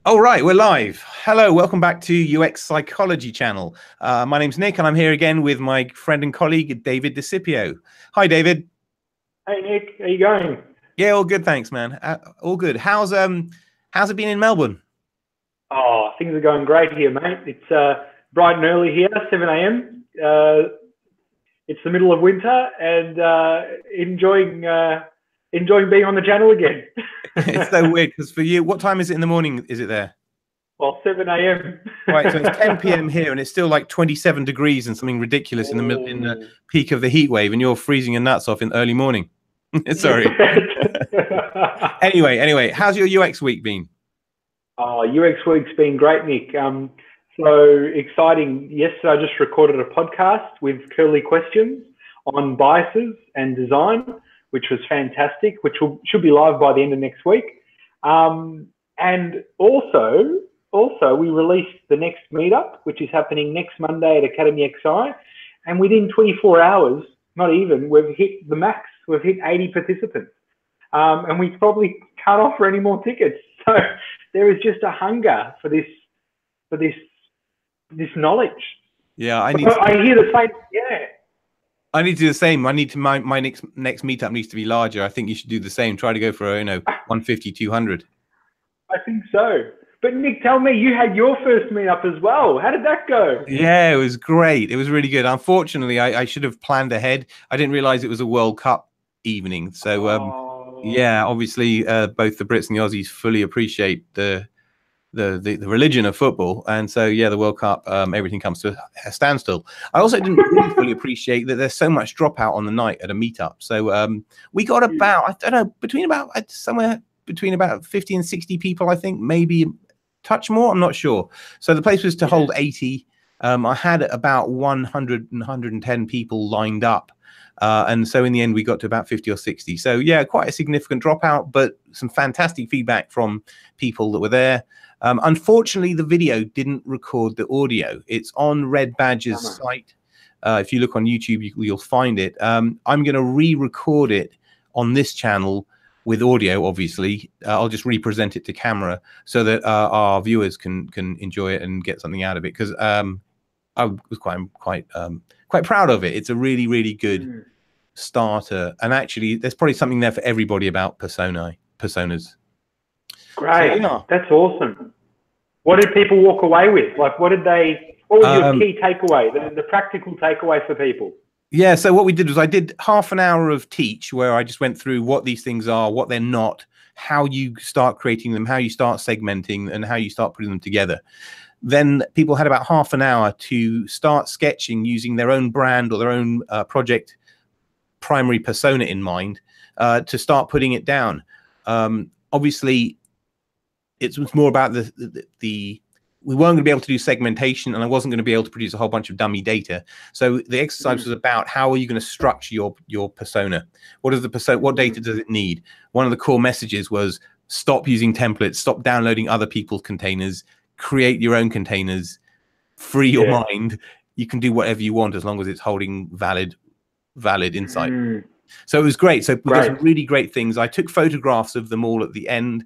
All right, we're live. Hello, welcome back to UX Psychology channel. My name's Nick, and I'm here again with my friend and colleague, David Sipio. Hi, David. Hey, Nick. How you going? Yeah, all good, thanks, man. All good. How's it been in Melbourne? Oh, things are going great here, mate. It's bright and early here, 7 a.m. It's the middle of winter, and enjoying being on the channel again. It's so weird because for you, what time is it in the morning? Is it there? Well, 7 a.m. Right, so it's 10 p.m. here, and it's still like 27 degrees and something ridiculous in the peak of the heat wave, and you're freezing your nuts off in the early morning. Sorry. Anyway, how's your UX week been? Oh, UX week's been great, Nick. So exciting. Yesterday, I just recorded a podcast with curly questions on biases and design, which was fantastic, which should be live by the end of next week. And also, we released the next meetup, which is happening next Monday at Academy XI. And within 24 hours, not even, we've hit the max. We've hit 80 participants. And we probably can't offer any more tickets. So there is just a hunger for this knowledge. Yeah, I hear the same. Yeah. I need to do the same. I need to my next meetup needs to be larger. I think you should do the same. Try to go for 150, 200. I think so. But Nick, tell me, you had your first meetup as well. How did that go? Yeah, it was great. It was really good. Unfortunately, I should have planned ahead. I didn't realize it was a World Cup evening. So yeah, obviously both the Brits and the Aussies fully appreciate the religion of football, and so yeah, the World Cup, everything comes to a standstill. I also didn't really fully appreciate that there's so much dropout on the night at a meetup. So we got about, I don't know, somewhere between about 50 and 60 people, I think, maybe a touch more, I'm not sure. So the place was to hold 80. I had about 100 and 110 people lined up. And so in the end, we got to about 50 or 60. So yeah, quite a significant dropout, but some fantastic feedback from people that were there. Unfortunately, the video didn't record the audio. It's on Red Badger's site. If you look on YouTube, you'll find it. I'm going to re-record it on this channel with audio, obviously. I'll just represent it to camera so that our viewers can enjoy it and get something out of it, because I was quite proud of it. It's a really, really good starter. And actually, there's probably something there for everybody about personas. Great. So, yeah. That's awesome. What did people walk away with? Like, what was your key takeaway, the practical takeaway for people? Yeah, so what we did was I did half an hour of teach, where I just went through what these things are, what they're not, how you start creating them, how you start segmenting, and how you start putting them together. Then people had about half an hour to start sketching using their own brand or their own project primary persona in mind, to start putting it down. Obviously, it was more about we weren't going to be able to do segmentation, and I wasn't going to be able to produce a whole bunch of dummy data. So the exercise was about how are you going to structure your persona? What data does it need? One of the core messages was stop using templates, stop downloading other people's containers, create your own containers, free your mind. You can do whatever you want as long as it's holding valid insight. So it was great. So we got some really great things. I took photographs of them all at the end,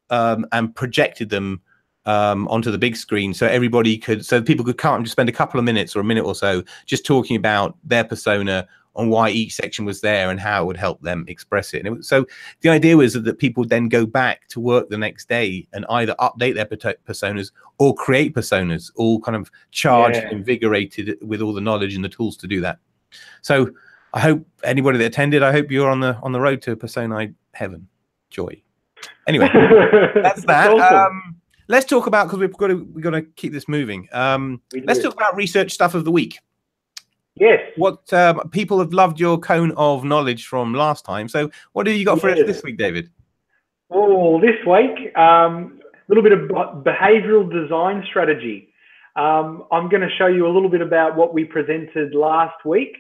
and projected them onto the big screen, so people could come and just spend a couple of minutes or a minute or so just talking about their persona, on why each section was there and how it would help them express it. And so the idea was that people would then go back to work the next day and either update their personas or create personas, all kind of charged and invigorated with all the knowledge and the tools to do that. So I hope anybody that attended, I hope you're on the road to persona heaven. Joy. Anyway, that's that. Awesome. Let's talk about, because we've got to keep this moving. Let's talk about research stuff of the week. Yes. What people have loved your cone of knowledge from last time. So what have you got for us this week, David? Oh, this week, a little bit of behavioral design strategy. I'm going to show you a little bit about what we presented last week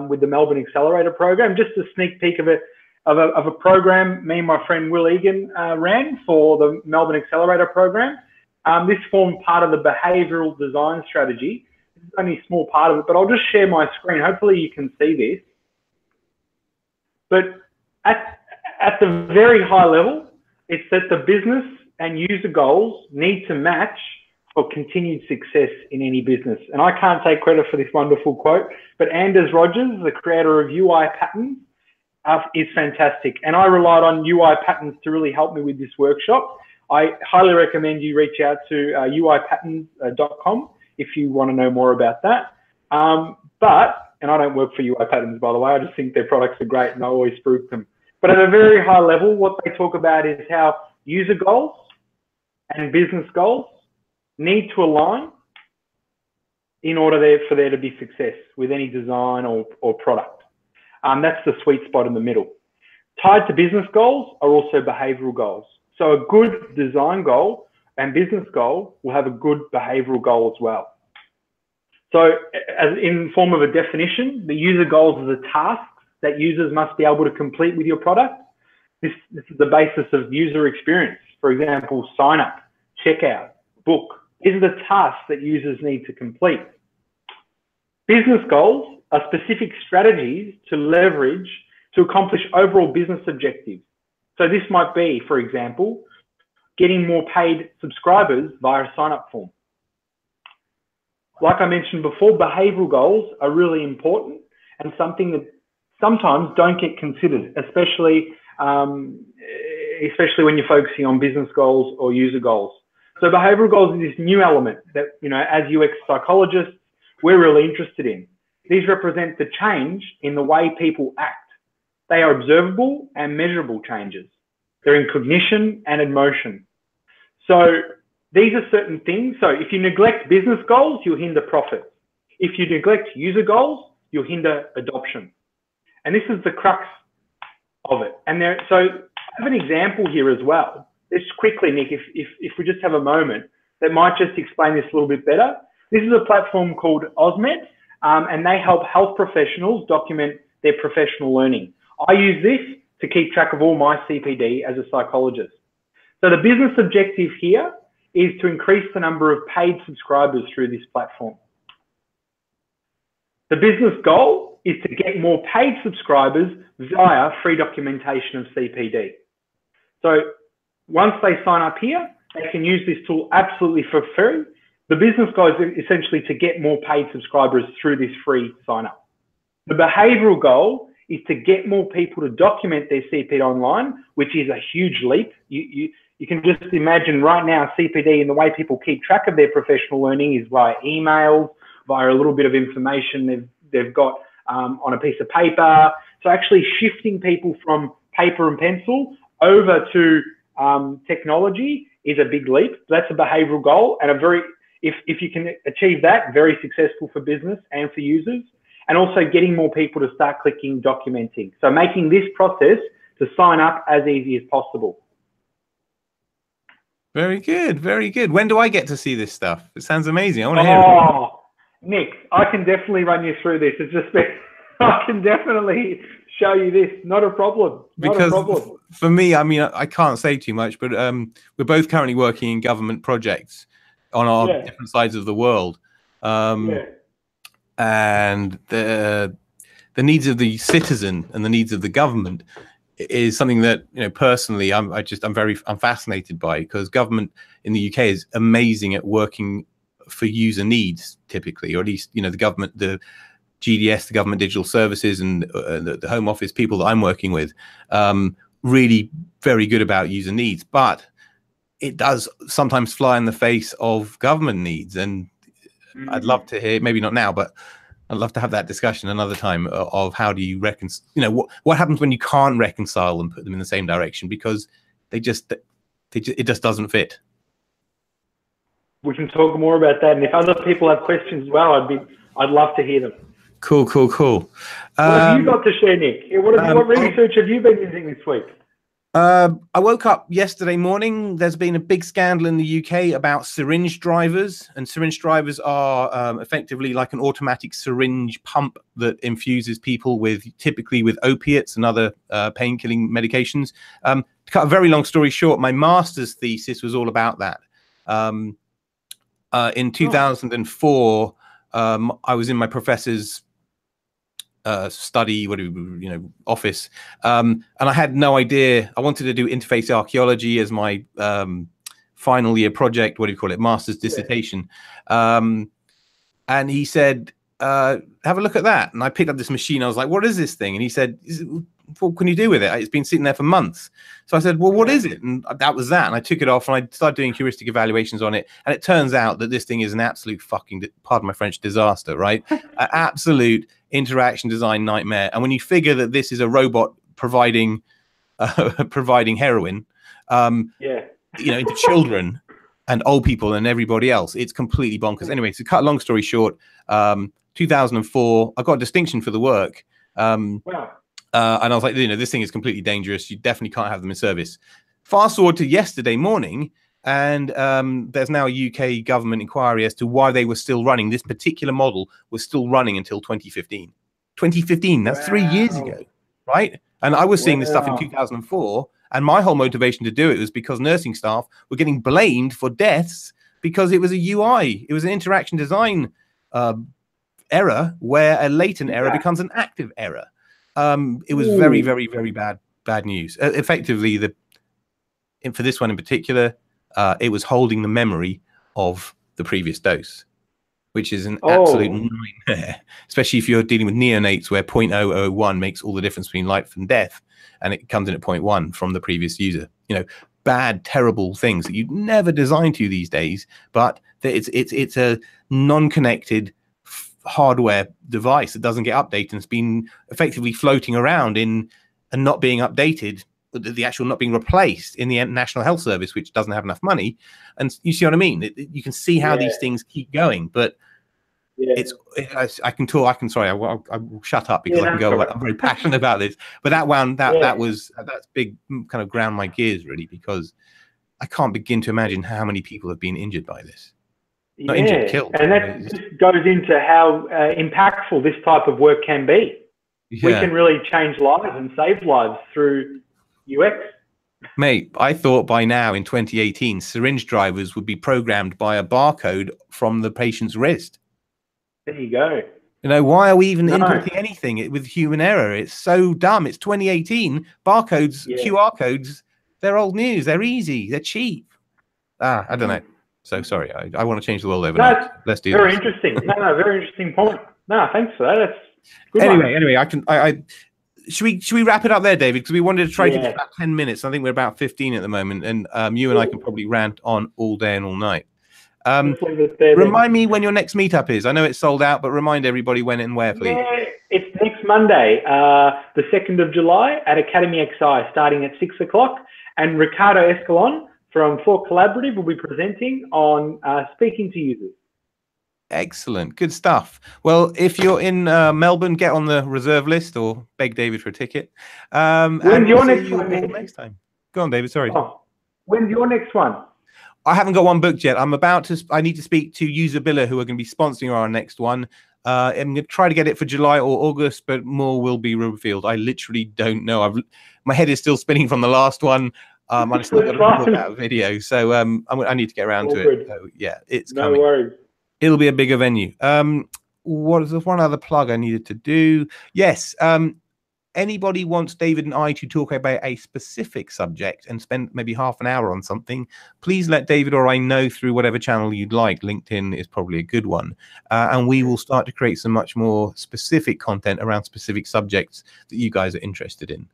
with the Melbourne Accelerator program. Just a sneak peek of a program me and my friend Will Egan ran for the Melbourne Accelerator program. This formed part of the behavioral design strategy. This is only a small part of it, but I'll just share my screen. Hopefully you can see this. But at the very high level, it's that the business and user goals need to match for continued success in any business. And I can't take credit for this wonderful quote, but Anders Rogers, the creator of UI Patterns, is fantastic. And I relied on UI Patterns to really help me with this workshop. I highly recommend you reach out to uipatterns.com if you want to know more about that. And I don't work for UI Patterns, by the way. I just think their products are great and I always spruik them. But at a very high level, what they talk about is how user goals and business goals need to align in order for there to be success with any design or product. That's the sweet spot in the middle. Tied to business goals are also behavioral goals. So a good design goal and business goal will have a good behavioral goal as well. So as in form of a definition, the user goals are the tasks that users must be able to complete with your product. This is the basis of user experience. For example, sign up, checkout, book. These are the tasks that users need to complete. Business goals are specific strategies to leverage to accomplish overall business objectives. So this might be, for example, getting more paid subscribers via a sign-up form. Like I mentioned before, behavioral goals are really important and something that sometimes don't get considered, especially when you're focusing on business goals or user goals. So behavioral goals is this new element that, as UX psychologists, we're really interested in. These represent the change in the way people act. They are observable and measurable changes. They're in cognition and in motion. So these are certain things. So if you neglect business goals, you'll hinder profit. If you neglect user goals, you'll hinder adoption. And this is the crux of it. So I have an example here as well. Just quickly, Nick, if we just have a moment, that might just explain this a little bit better. This is a platform called OSMED, and they help health professionals document their professional learning. I use this to keep track of all my CPD as a psychologist. So the business objective here is to increase the number of paid subscribers through this platform. The business goal is to get more paid subscribers via free documentation of CPD. So once they sign up here, they can use this tool absolutely for free. The business goal is essentially to get more paid subscribers through this free sign up. The behavioral goal is to get more people to document their CPD online, which is a huge leap. You can just imagine right now CPD and the way people keep track of their professional learning is via emails, via a little bit of information they've got on a piece of paper. So actually shifting people from paper and pencil over to technology is a big leap. That's a behavioral goal, and if you can achieve that, very successful for business and for users. And also getting more people to start clicking documenting. So making this process to sign up as easy as possible. Very good, very good. When do I get to see this stuff? It sounds amazing. I want to hear it. Oh, Nick, I can definitely run you through this. It's just I can definitely show you this. Not a problem. Not a problem. For me, I mean, I can't say too much, but we're both currently working in government projects on our different sides of the world. And the needs of the citizen and the needs of the government is something that, personally I'm fascinated by, because government in the UK is amazing at working for user needs typically, or at least the government, the GDS, the government digital services, and the Home Office people that I'm working with, really very good about user needs. But it does sometimes fly in the face of government needs, and I'd love to hear, maybe not now, but I'd love to have that discussion another time of how do you reconcile, what happens when you can't reconcile and put them in the same direction because it just doesn't fit. We can talk more about that, and if other people have questions as well, I'd love to hear them. Cool. What have you got to share, Nick? What research have you been using this week? I woke up yesterday morning. There's been a big scandal in the UK about syringe drivers, and syringe drivers are effectively like an automatic syringe pump that infuses people typically with opiates and other pain-killing medications. To cut a very long story short, my master's thesis was all about that. In 2004, I was in my professor's study, office, and I had no idea. I wanted to do interface archaeology as my final year project, what do you call it, master's dissertation. And he said, have a look at that. And I picked up this machine. I was like, what is this thing? And he said, what can you do with it? It's been sitting there for months. So I said, well, what is it? And that was that. And I took it off and I started doing heuristic evaluations on it. And it turns out that this thing is an absolute fucking, pardon my French, disaster, right? An absolute interaction design nightmare. And when you figure that this is a robot providing heroin, you know, to children and old people and everybody else, it's completely bonkers. Anyway, to cut a long story short, 2004, I got a distinction for the work. Wow. And I was like, you know, this thing is completely dangerous. You definitely can't have them in service. Fast forward to yesterday morning, and there's now a UK government inquiry as to why they were still running. This particular model was still running until 2015. 2015, that's 3 years ago, right? And I was seeing this stuff in 2004, and my whole motivation to do it was because nursing staff were getting blamed for deaths because it was a UI. It was an interaction design error where a latent error becomes an active error. It was very, very, very bad news. Effectively, for this one in particular, it was holding the memory of the previous dose, which is an absolute nightmare, especially if you're dealing with neonates where 0.001 makes all the difference between life and death, and it comes in at 0.1 from the previous user. You know, bad, terrible things that you'd never design to these days, but it's a non-connected hardware device that doesn't get updated, and it's been effectively floating around and not being updated, the actual not being replaced in the National Health Service, which doesn't have enough money. And you see what I mean? You can see how these things keep going, but I can talk. Sorry, I will shut up because I can go. I'm very passionate about this, but that's big, kind of ground my gears really, because I can't begin to imagine how many people have been injured by this. Not injured, killed. And that just goes into how impactful this type of work can be. We can really change lives and save lives through UX. Mate, I thought by now in 2018, syringe drivers would be programmed by a barcode from the patient's wrist. There you go. You know, why are we even inputting anything with human error? It's so dumb. It's 2018. Barcodes, QR codes, they're old news. They're easy. They're cheap. I don't know. So sorry, I want to change the world overnight. No, let's do very this. Interesting. No, very interesting point. No, thanks for that. That's good. Anyway, should we wrap it up there, David? Because we wanted to try to get about 10 minutes. I think we're about 15 at the moment, and you and I can probably rant on all day and all night. Remind me when your next meetup is. I know it's sold out, but remind everybody when and where, please. Yeah, it's next Monday, the 2nd of July at Academy XI, starting at 6 o'clock. And Ricardo Escalon from For Collaborative will be presenting on speaking to users. Excellent. Good stuff. Well, if you're in Melbourne, get on the reserve list or beg David for a ticket. When's your next one? Next time. Go on, David. Sorry. When's your next one? I haven't got one booked yet. I need to speak to Usabilla, who are going to be sponsoring our next one. I'm going to try to get it for July or August, but more will be revealed. I literally don't know. My head is still spinning from the last one. I still got to record that video, so I need to get around to it. So, yeah, it's coming. No worries. It'll be a bigger venue. What is the one other plug I needed to do? Yes. Anybody wants David and I to talk about a specific subject and spend maybe half an hour on something, please let David or I know through whatever channel you'd like. LinkedIn is probably a good one. And we will start to create some much more specific content around specific subjects that you guys are interested in.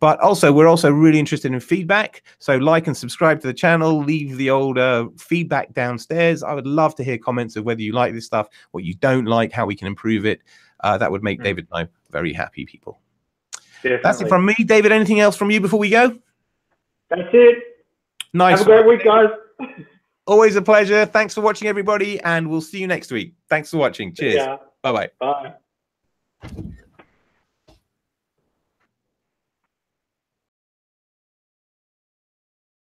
But also, we're also really interested in feedback. So like and subscribe to the channel, leave the old feedback downstairs. I would love to hear comments of whether you like this stuff, what you don't like, how we can improve it. That would make David and I very happy people. Definitely. That's it from me. David, anything else from you before we go? That's it. Nice. Have a great week, guys. Always a pleasure. Thanks for watching, everybody, and we'll see you next week. Thanks for watching. Cheers. Yeah. Bye-bye. Bye.